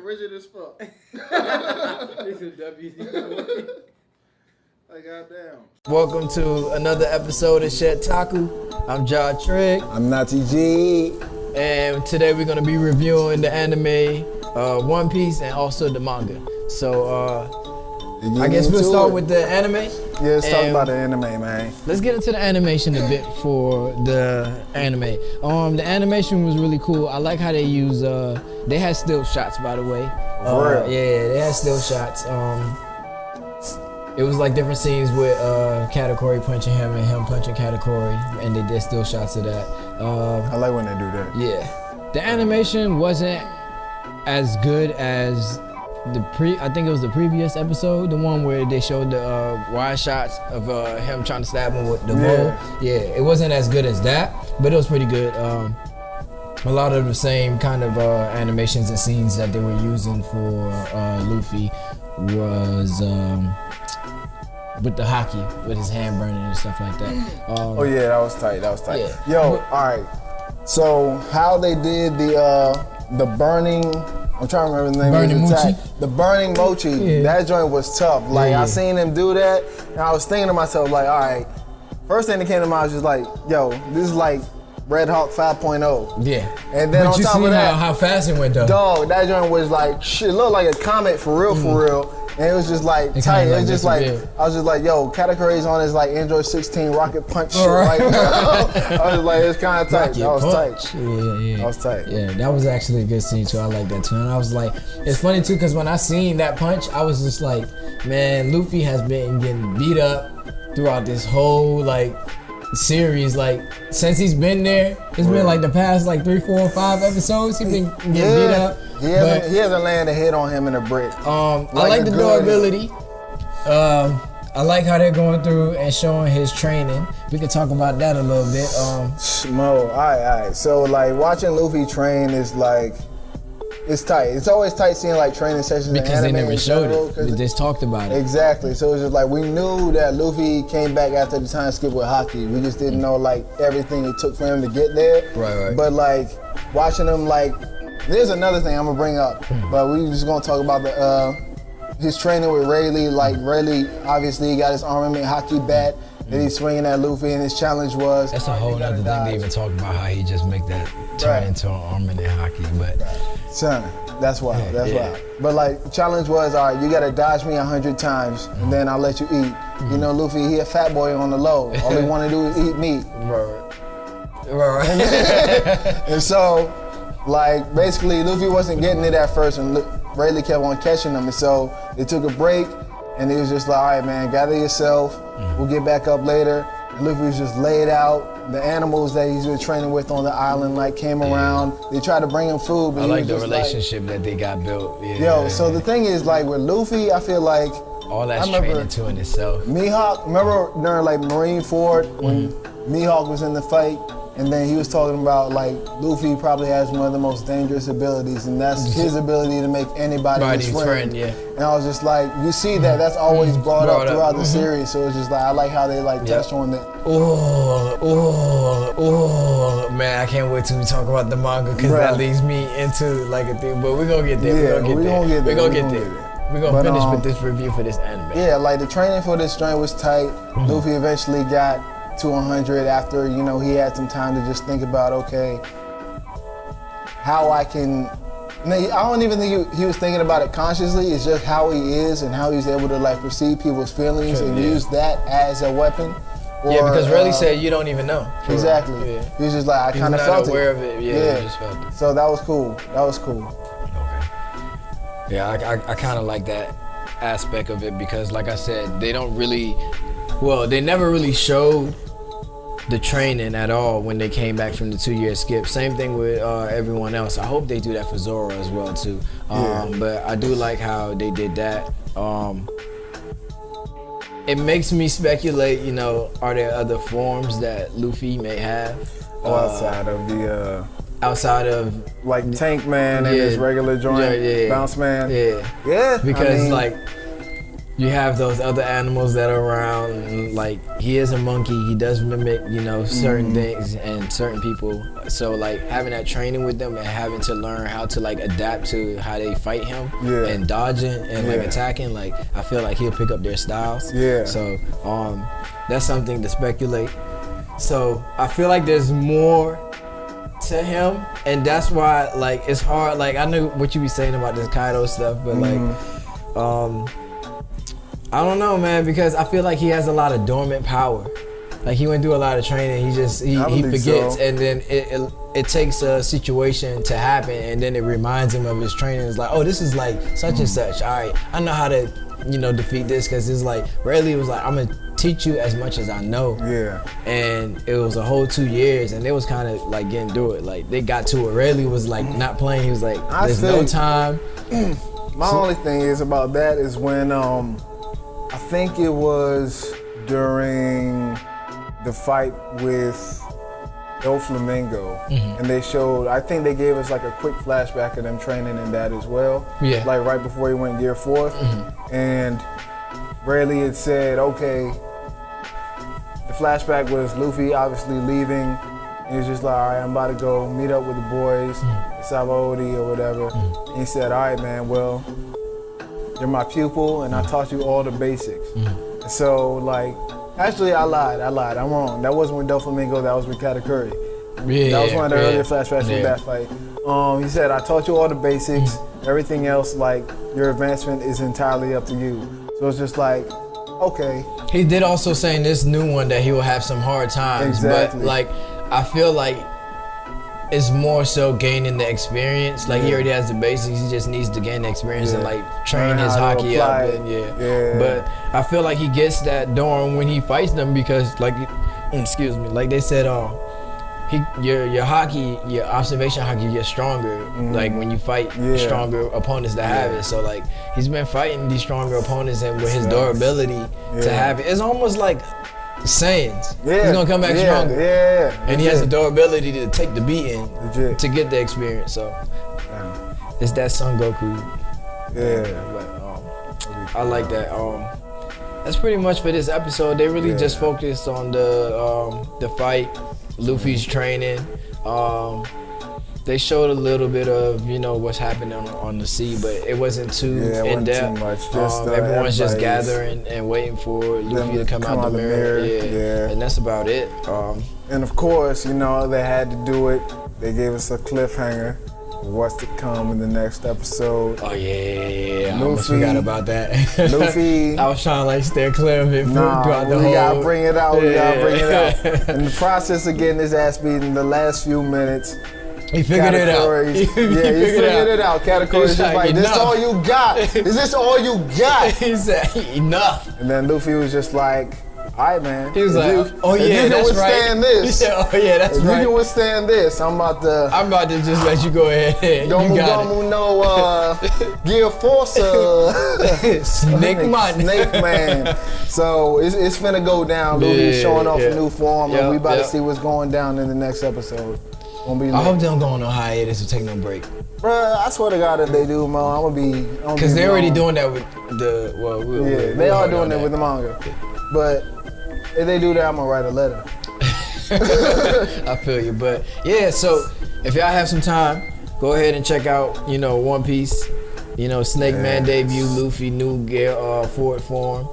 rigid as fuck. It's a WD. Like, goddamn. Welcome to another episode of shedTAKU. I'm John Trick. I'm Nati G. And today we're going to be reviewing the anime One Piece and also the manga. So I guess we'll start with the anime. Yeah, let's talk about the anime, man. Let's get into the animation a bit for the anime. The animation was really cool. I like how they use, they had still shots, by the way. For real? Yeah, they had still shots. It was like different scenes with Katakuri punching him and him punching Katakuri, and they did still shots of that. I like when they do that. Yeah, the animation wasn't as good as I think it was the previous episode, the one where they showed the wide shots of him trying to stab him with the bow. Yeah, it wasn't as good as that, but it was pretty good. A lot of the same kind of animations and scenes that they were using for Luffy was with the hockey, with his hand burning and stuff like that. Oh yeah, that was tight. That was tight. Yeah. Yo, all right. So how they did the burning. I'm trying to remember the name Burning of the Mochi? attack. The burning mochi. Yeah. That joint was tough. Like Yeah. I seen him do that, and I was thinking to myself, like, all right. First thing that came to mind was just like, yo, this is like Red Hawk 5.0. Yeah. And then but on you top see of that, how fast it went though. dog, that joint was like, shit, it looked like a comet for real. And it was just like It tight. kinda It was just like, disappeared. I was just like, yo, Katakuri's on his like Android 16 rocket punch shit Right. right now. I was like, it's kind of tight. Rocket That was punch. tight. Yeah. That was tight. Yeah, that was actually a good scene too. I like that too. And I was like, it's funny too, because when I seen that punch, I was just like, man, Luffy has been getting beat up throughout this whole like series. Like since he's been there, it's been like the past like 3, 4, 5 episodes. He's been getting beat up. He hasn't landed a hit on him in a brick. I like the durability. I like how they're going through and showing his training. We could talk about that a little bit. Mo, all right. So like watching Luffy train is like, it's tight. It's always tight seeing like training sessions because they in anime never in showed general, it. They just talked about it. Exactly. So it's just like we knew that Luffy came back after the time skip with Haki. We just didn't know like everything it took for him to get there. Right. But like watching him like, there's another thing I'm gonna bring up, but we just gonna talk about his training with Rayleigh. Like Rayleigh, obviously he got his armament Haki bat that he's swinging at Luffy, and his challenge was. That's a whole other thing to even talk about how he just make that turn into an armament hockey, but. Son, that's wild. That's wild. But like, the challenge was, all right, you gotta dodge me 100 times, and then I'll let you eat. You know, Luffy, he a fat boy on the low. All he wanna do is eat meat. Right. And so, like, basically, Luffy wasn't getting it at first, and Rayleigh kept on catching him. And so they took a break, and he was just like, all right, man, gather yourself. We'll get back up later. And Luffy was just laid out. The animals that he's been training with on the island like came around. They tried to bring him food, but I he like was the just relationship that they got built. So the thing is, like with Luffy, I feel like all that's training to in itself. Mihawk, remember during like Marineford when Mihawk was in the fight, and then he was talking about like Luffy probably has one of the most dangerous abilities, and that's his ability to make anybody his friend. Yeah. And I was just like, you see that's always brought up throughout the series. So it's just like I like how they like touched on that. Oh, man, I can't wait till we talk about the manga because that leads me into like a thing. But we're gonna get there. Yeah, we're gonna get there. We're gonna finish with this review for this anime. Yeah, like the training for this joint was tight. Luffy eventually got to 100 after, you know, he had some time to just think about, okay, how I can. I don't even think he was thinking about it consciously. It's just how he is and how he's able to like perceive people's feelings and use that as a weappen. Yeah, because Rayleigh said you don't even know. Exactly. Yeah. He was just like, I kind of felt it. Aware of it. Yeah, he just felt it. So that was cool. Okay. Yeah, I kind of like that aspect of it because, like I said, they never really showed the training at all when they came back from the 2-year skip. Same thing with everyone else. I hope they do that for Zoro as well too. But I do like how they did that. It makes me speculate, you know, are there other forms that Luffy may have? Outside of like Tank Man and his regular joint, Bounce Man. Yeah. Because you have those other animals that are around, and, like, he is a monkey, he does mimic, you know, certain things and certain people. So like having that training with them and having to learn how to like adapt to how they fight him and dodging and like attacking, like I feel like he'll pick up their styles. Yeah. So that's something to speculate. So I feel like there's more to him, and that's why like it's hard. Like I know what you be saying about this Kaido stuff, but like I don't know, man, because I feel like he has a lot of dormant power. Like he went through a lot of training. He forgets, and then it takes a situation to happen, and then it reminds him of his training. It's like, oh, this is like such and such. All right, I know how to, you know, defeat this, because it's like Rayleigh was like, I'm gonna teach you as much as I know. Yeah. And it was a whole 2 years, and they was kind of like getting through it. Like they got to it. Rayleigh was like not playing. He was like, there's no time. My only thing is about that is when I think it was during the fight with Doflamingo, and they showed, I think they gave us like a quick flashback of them training in that as well. Yeah. Like right before he went Gear 4th. And Rayleigh had said, okay, the flashback was Luffy obviously leaving. He was just like, all right, I'm about to go meet up with the boys, Sabaody or whatever. And he said, all right, man, well, you're my pupil, and I taught you all the basics. And so, like, actually, I lied. I'm wrong. That wasn't with Doflamingo. That was with Katakuri. That was one of the earlier flashbacks from that fight. He said, I taught you all the basics. Everything else, like, your advancement is entirely up to you. So it's just like, okay. He did also say in this new one that he will have some hard times. Exactly. But, like, I feel like it's more so gaining the experience. Like he already has the basics, he just needs to gain the experience and like train his hockey up. And But I feel like he gets that during when he fights them, because like, excuse me, like they said, your hockey, your observation hockey gets stronger. Like when you fight stronger opponents that have it. So like he's been fighting these stronger opponents, and with his durability to have it, it's almost like Saiyans. He's gonna come back stronger. And he has the durability to take the beating to get the experience. So it's that Son Goku. But I like that. That's pretty much for this episode. They really just focused on the fight, Luffy's training. They showed a little bit of, you know, what's happening on the sea, but it wasn't too in depth. Too much. Just, everyone's just gathering and waiting for Luffy to come out the mirror. And that's about it. And of course, you know, they had to do it. They gave us a cliffhanger. What's to come in the next episode? Oh yeah. I almost forgot about that. Luffy. I was trying to like stay clear of it throughout the whole. We gotta bring it out. We gotta bring it out. In the process of getting his ass beaten, the last few minutes. He figured it out. He figured it out. Katakuri's just like, this all you got? Is this all you got? He said, enough. And then Luffy was just like, all right, man. He was like, oh yeah, that's right. This, oh yeah, that's right. You can withstand this. I'm about to just let you go ahead. Don't no Gear Force Snake Man. So it's finna go down. Luffy's showing off a new form, and we about to see what's going down in the next episode. I hope they don't go on no hiatus or take no break. Bruh, I swear to God if they do, man, I'm gonna be. Because they're already doing that with the. They are doing it with the manga. But if they do that, I'm gonna write a letter. I feel you, but yeah. So if y'all have some time, go ahead and check out, you know, One Piece. You know, Snake Man debut, Luffy new gear, forward form.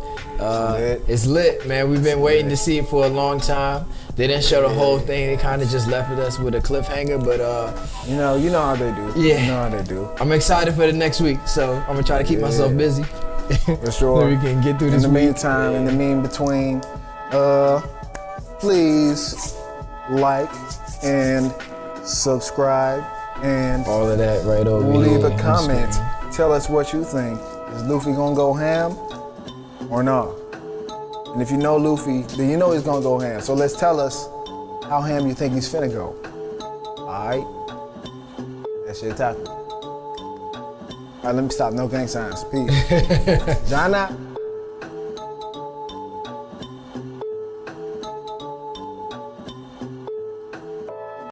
It's lit, man. We've been waiting to see it for a long time. They didn't show the whole thing. They kind of just left us with a cliffhanger, but you know how they do. Yeah, you know how they do. I'm excited for the next week, so I'm gonna try to keep myself busy. For sure. So we can get through this. In the meantime, in the mean between, please like and subscribe and all of that right over here. Leave a comment. Tell us what you think. Is Luffy gonna go ham or not? And if you know Luffy, then you know he's gonna go ham. So let's tell us how ham you think he's finna go. Alright? That's shedTAKU. Alright, let me stop. No gang signs. Peace. Jana.